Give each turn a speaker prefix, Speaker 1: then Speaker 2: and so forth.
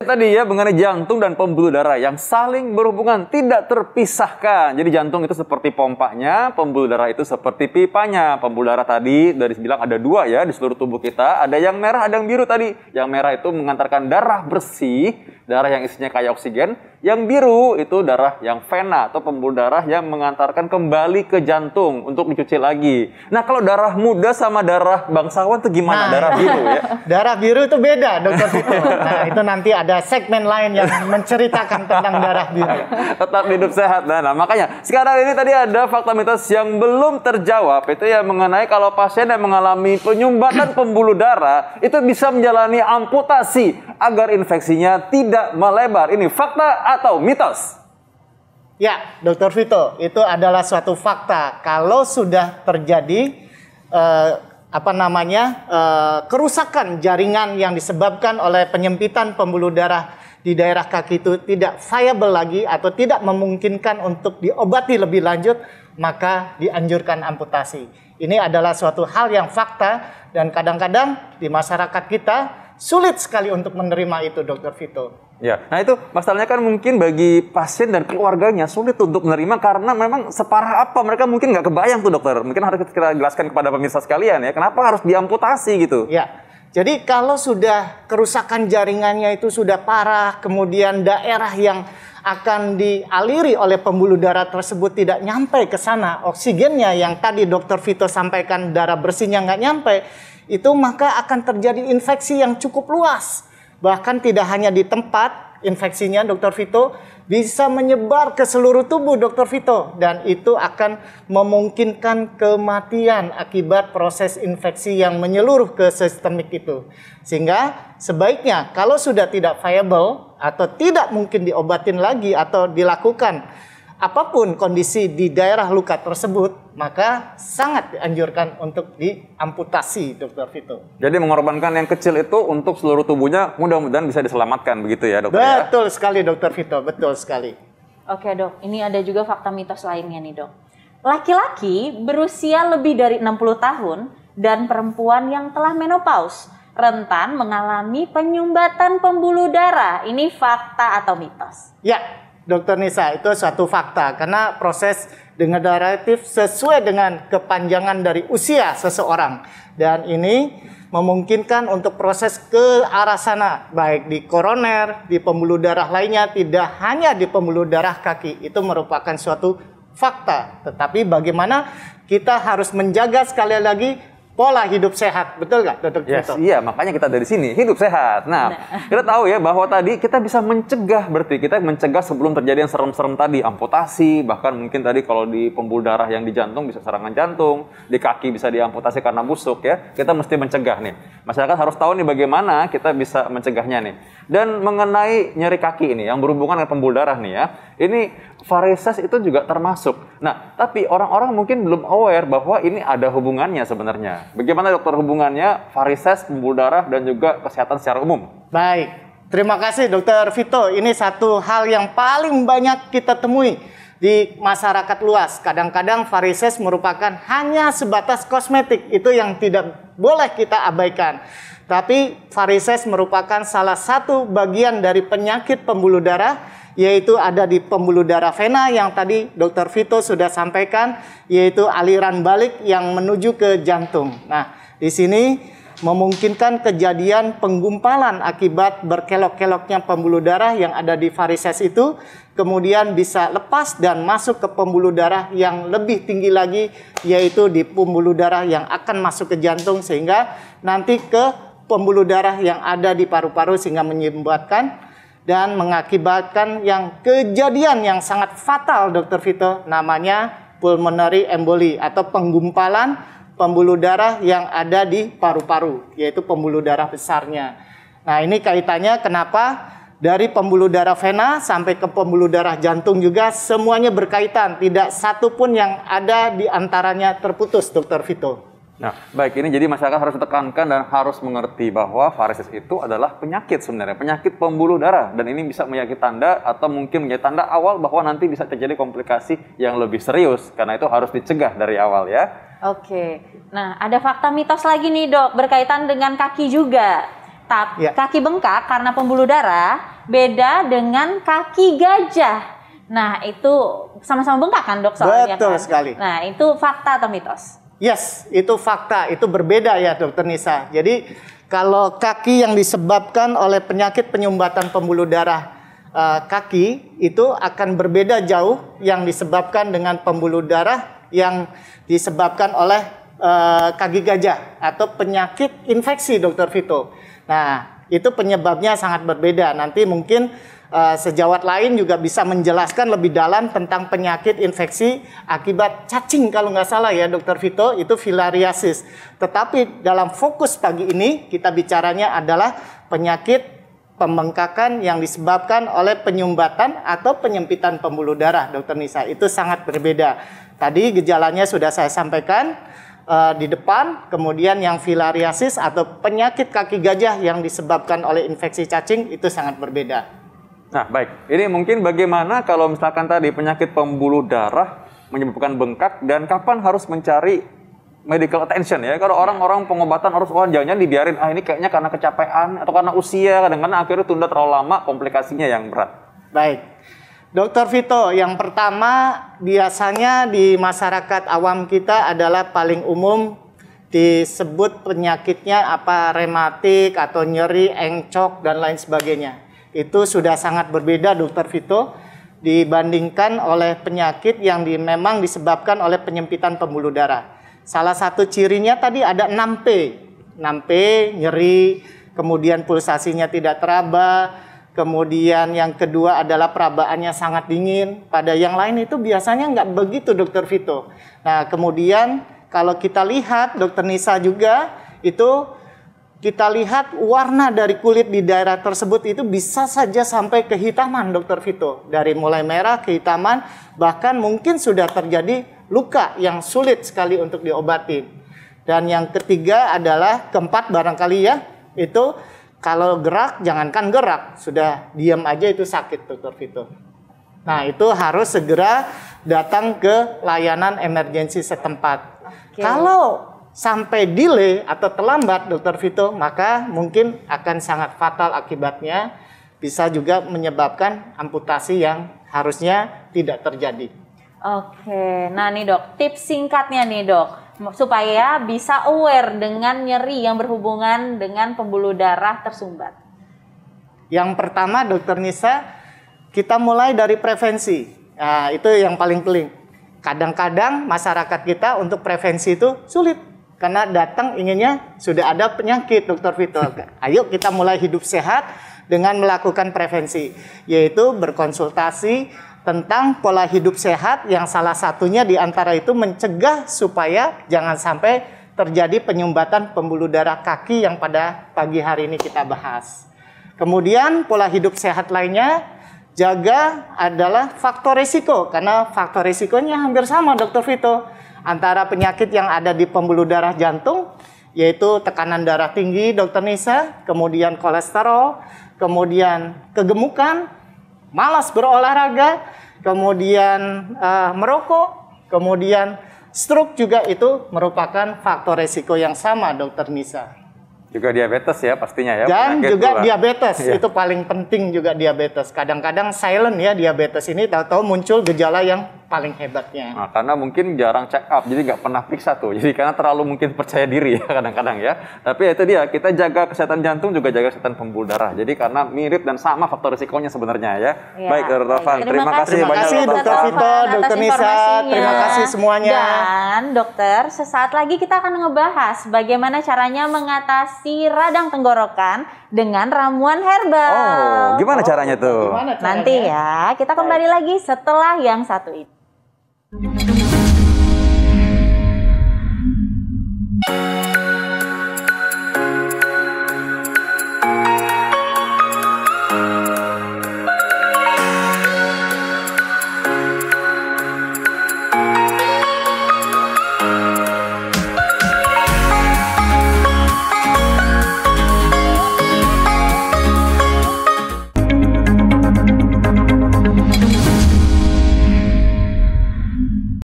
Speaker 1: Tadi ya mengenai jantung dan pembuluh darah yang saling berhubungan, tidak terpisahkan. Jadi jantung itu seperti pompanya, pembuluh darah itu seperti pipanya. Pembuluh darah tadi dari bilang ada dua ya di seluruh tubuh kita. Ada yang merah, ada yang biru tadi. Yang merah itu mengantarkan darah bersih, darah yang isinya kayak oksigen. Yang biru itu darah yang vena atau pembuluh darah yang mengantarkan kembali ke jantung untuk dicuci lagi. Nah kalau darah muda sama darah bangsawan itu gimana? Darah biru ya?
Speaker 2: Darah biru itu beda, Dokter Vito. Nah itu nanti ada segmen lain yang menceritakan tentang darah biru.
Speaker 1: Tetap hidup sehat. Nah makanya sekarang ini tadi ada fakta mitos yang belum terjawab. Itu ya mengenai kalau pasien yang mengalami penyumbatan pembuluh darah itu bisa menjalani amputasi agar infeksinya tidak melebar. Ini fakta atau mitos?
Speaker 2: Ya, Dokter Vito, itu adalah suatu fakta. Kalau sudah terjadi kerusakan jaringan yang disebabkan oleh penyempitan pembuluh darah di daerah kaki itu tidak viable lagi atau tidak memungkinkan untuk diobati lebih lanjut, maka dianjurkan amputasi. Ini adalah suatu hal yang fakta dan kadang-kadang di masyarakat kita sulit sekali untuk menerima itu, Dokter Vito.
Speaker 1: Ya, nah itu masalahnya kan mungkin bagi pasien dan keluarganya sulit untuk menerima karena memang separah apa mereka mungkin nggak kebayang tuh dokter. Mungkin harus kita jelaskan kepada pemirsa sekalian ya, kenapa harus diamputasi gitu?
Speaker 2: Ya, jadi kalau sudah kerusakan jaringannya itu sudah parah, kemudian daerah yang akan dialiri oleh pembuluh darah tersebut tidak nyampe ke sana, oksigennya yang tadi Dokter Vito sampaikan darah bersihnya nggak nyampe, itu maka akan terjadi infeksi yang cukup luas. Bahkan tidak hanya di tempat infeksinya, Dokter Vito, bisa menyebar ke seluruh tubuh, Dokter Vito. Dan itu akan memungkinkan kematian akibat proses infeksi yang menyeluruh ke sistemik itu. Sehingga sebaiknya kalau sudah tidak viable atau tidak mungkin diobatin lagi atau dilakukan apapun kondisi di daerah luka tersebut, maka sangat dianjurkan untuk diamputasi, Dokter Vito.
Speaker 1: Jadi mengorbankan yang kecil itu untuk seluruh tubuhnya, mudah-mudahan bisa diselamatkan, begitu ya dokter?
Speaker 2: Betul sekali, Dokter Vito, betul sekali.
Speaker 3: Oke dok, ini ada juga fakta mitos lainnya nih dok. Laki-laki berusia lebih dari 60 tahun dan perempuan yang telah menopause rentan mengalami penyumbatan pembuluh darah. Ini fakta atau mitos?
Speaker 2: Ya, Dokter Nisa, itu suatu fakta karena proses degeneratif sesuai dengan kepanjangan dari usia seseorang dan ini memungkinkan untuk proses ke arah sana baik di koroner, di pembuluh darah lainnya, tidak hanya di pembuluh darah kaki. Itu merupakan suatu fakta, tetapi bagaimana kita harus menjaga sekali lagi pola hidup sehat, betul nggak, Dokter Vito?
Speaker 1: Iya, makanya kita dari sini hidup sehat. Nah, kita tahu ya bahwa tadi kita bisa mencegah, berarti kita mencegah sebelum terjadi yang serem-serem tadi, amputasi, bahkan mungkin tadi kalau di pembuluh darah yang di jantung bisa serangan jantung, di kaki bisa diamputasi karena busuk ya. Kita mesti mencegah nih. Masyarakat harus tahu nih bagaimana kita bisa mencegahnya nih. Dan mengenai nyeri kaki ini yang berhubungan dengan pembuluh darah nih ya, ini varises itu juga termasuk. Nah, tapi orang-orang mungkin belum aware bahwa ini ada hubungannya sebenarnya. Bagaimana dokter hubungannya varises, pembuluh darah, dan juga kesehatan secara umum?
Speaker 2: Baik, terima kasih Dokter Vito. Ini satu hal yang paling banyak kita temui di masyarakat luas. Kadang-kadang varises merupakan hanya sebatas kosmetik. Itu yang tidak boleh kita abaikan. Tapi varises merupakan salah satu bagian dari penyakit pembuluh darah, yaitu ada di pembuluh darah vena yang tadi Dokter Vito sudah sampaikan, yaitu aliran balik yang menuju ke jantung. Nah, di sini memungkinkan kejadian penggumpalan akibat berkelok-keloknya pembuluh darah yang ada di varises itu, kemudian bisa lepas dan masuk ke pembuluh darah yang lebih tinggi lagi, yaitu di pembuluh darah yang akan masuk ke jantung, sehingga nanti ke pembuluh darah yang ada di paru-paru sehingga menyumbatkan dan mengakibatkan yang kejadian yang sangat fatal, Dokter Vito, namanya pulmonary emboli atau penggumpalan pembuluh darah yang ada di paru-paru, yaitu pembuluh darah besarnya. Nah, ini kaitannya kenapa dari pembuluh darah vena sampai ke pembuluh darah jantung juga semuanya berkaitan, tidak satu pun yang ada di antaranya terputus, Dokter Vito.
Speaker 1: Nah, baik, ini jadi masyarakat harus ditekankan dan harus mengerti bahwa varises itu adalah penyakit sebenarnya, penyakit pembuluh darah, dan ini bisa menjadi tanda atau mungkin menjadi tanda awal bahwa nanti bisa terjadi komplikasi yang lebih serius, karena itu harus dicegah dari awal ya.
Speaker 3: Oke, nah ada fakta mitos lagi nih dok, berkaitan dengan kaki juga. Tapi
Speaker 2: Ya.
Speaker 3: kaki bengkak karena pembuluh darah beda dengan kaki gajah. Nah, itu sama-sama bengkak kan, Dok, soalnya
Speaker 2: Betul
Speaker 3: kan?
Speaker 2: sekali.
Speaker 3: Nah, itu fakta atau mitos?
Speaker 2: Yes, itu fakta, itu berbeda ya Dokter Nisa. Jadi kalau kaki yang disebabkan oleh penyakit penyumbatan pembuluh darah kaki itu akan berbeda jauh yang disebabkan dengan pembuluh darah yang disebabkan oleh kaki gajah atau penyakit infeksi, Dokter Vito. Nah, itu penyebabnya sangat berbeda. Nanti mungkin sejawat lain juga bisa menjelaskan lebih dalam tentang penyakit infeksi akibat cacing kalau nggak salah ya Dokter Vito, itu filariasis. Tetapi dalam fokus pagi ini kita bicaranya adalah penyakit pembengkakan yang disebabkan oleh penyumbatan atau penyempitan pembuluh darah, Dokter Nisa. Itu sangat berbeda. Tadi gejalanya sudah saya sampaikan di depan, kemudian yang filariasis atau penyakit kaki gajah yang disebabkan oleh infeksi cacing itu sangat berbeda.
Speaker 1: Nah, baik. Ini mungkin bagaimana kalau misalkan tadi penyakit pembuluh darah menyebabkan bengkak dan kapan harus mencari medical attention ya? Kalau orang-orang pengobatan harus jangan-jangan dibiarin, ini kayaknya karena kecapean atau karena usia, kadang-kadang akhirnya tunda terlalu lama, komplikasinya yang berat.
Speaker 2: Baik. Dokter Vito, yang pertama biasanya di masyarakat awam kita adalah paling umum disebut penyakitnya apa rematik atau nyeri, encok dan lain sebagainya. Itu sudah sangat berbeda Dokter Vito dibandingkan oleh penyakit yang memang disebabkan oleh penyempitan pembuluh darah. Salah satu cirinya tadi ada 6P. 6P, nyeri, kemudian pulsasinya tidak teraba. Kemudian yang kedua adalah perabaannya sangat dingin. Pada yang lain itu biasanya nggak begitu Dokter Vito. Nah kemudian kalau kita lihat Dokter Nisa juga itu kita lihat warna dari kulit di daerah tersebut itu bisa saja sampai kehitaman Dokter Vito. Dari mulai merah kehitaman bahkan mungkin sudah terjadi luka yang sulit sekali untuk diobatin. Dan yang ketiga adalah keempat barangkali ya itu kalau gerak, jangankan gerak, sudah diam aja itu sakit, Dokter Vito. Nah, itu harus segera datang ke layanan emergensi setempat.
Speaker 3: Okay.
Speaker 2: Kalau sampai delay atau terlambat, Dokter Vito, maka mungkin akan sangat fatal akibatnya. Bisa juga menyebabkan amputasi yang harusnya tidak terjadi.
Speaker 3: Oke, nah nih Dok, tips singkatnya nih Dok, supaya bisa aware dengan nyeri yang berhubungan dengan pembuluh darah tersumbat.
Speaker 2: Yang pertama Dokter Nisa, kita mulai dari prevensi. Nah, itu yang paling penting. Kadang-kadang masyarakat kita untuk prevensi itu sulit. Karena datang inginnya sudah ada penyakit Dokter Vito. Ayo kita mulai hidup sehat dengan melakukan prevensi. Yaitu berkonsultasi tentang pola hidup sehat yang salah satunya di antara itu mencegah supaya jangan sampai terjadi penyumbatan pembuluh darah kaki yang pada pagi hari ini kita bahas. Kemudian pola hidup sehat lainnya jaga adalah faktor risiko karena faktor risikonya hampir sama Dokter Vito antara penyakit yang ada di pembuluh darah jantung yaitu tekanan darah tinggi Dokter Nisa, kemudian kolesterol, kemudian kegemukan, malas berolahraga, kemudian merokok, kemudian stroke juga itu merupakan faktor resiko yang sama Dokter Nisa.
Speaker 1: Juga diabetes ya pastinya ya.
Speaker 2: Dan juga diabetes,
Speaker 1: Iya.
Speaker 2: itu paling penting juga diabetes. Kadang-kadang silent ya diabetes ini, tahu-tahu muncul gejala yang paling hebatnya.
Speaker 1: Nah, karena mungkin jarang check up, jadi nggak pernah periksa tuh. Jadi karena terlalu mungkin percaya diri ya kadang-kadang ya. Tapi itu dia, kita jaga kesehatan jantung juga jaga kesehatan pembuluh darah. Jadi karena mirip dan sama faktor risikonya sebenarnya ya.
Speaker 3: Ya,
Speaker 1: Baik, Dr. Taufan. Terima kasih
Speaker 2: Terima
Speaker 1: banyak
Speaker 2: kasih Dr. Vito, Dr. Nisa. Terima kasih semuanya.
Speaker 3: Dan dokter, sesaat lagi kita akan ngebahas bagaimana caranya mengatasi radang tenggorokan dengan ramuan herbal.
Speaker 1: Oh, gimana caranya tuh?
Speaker 2: Gimana caranya?
Speaker 3: Nanti ya, kita kembali lagi setelah yang satu itu.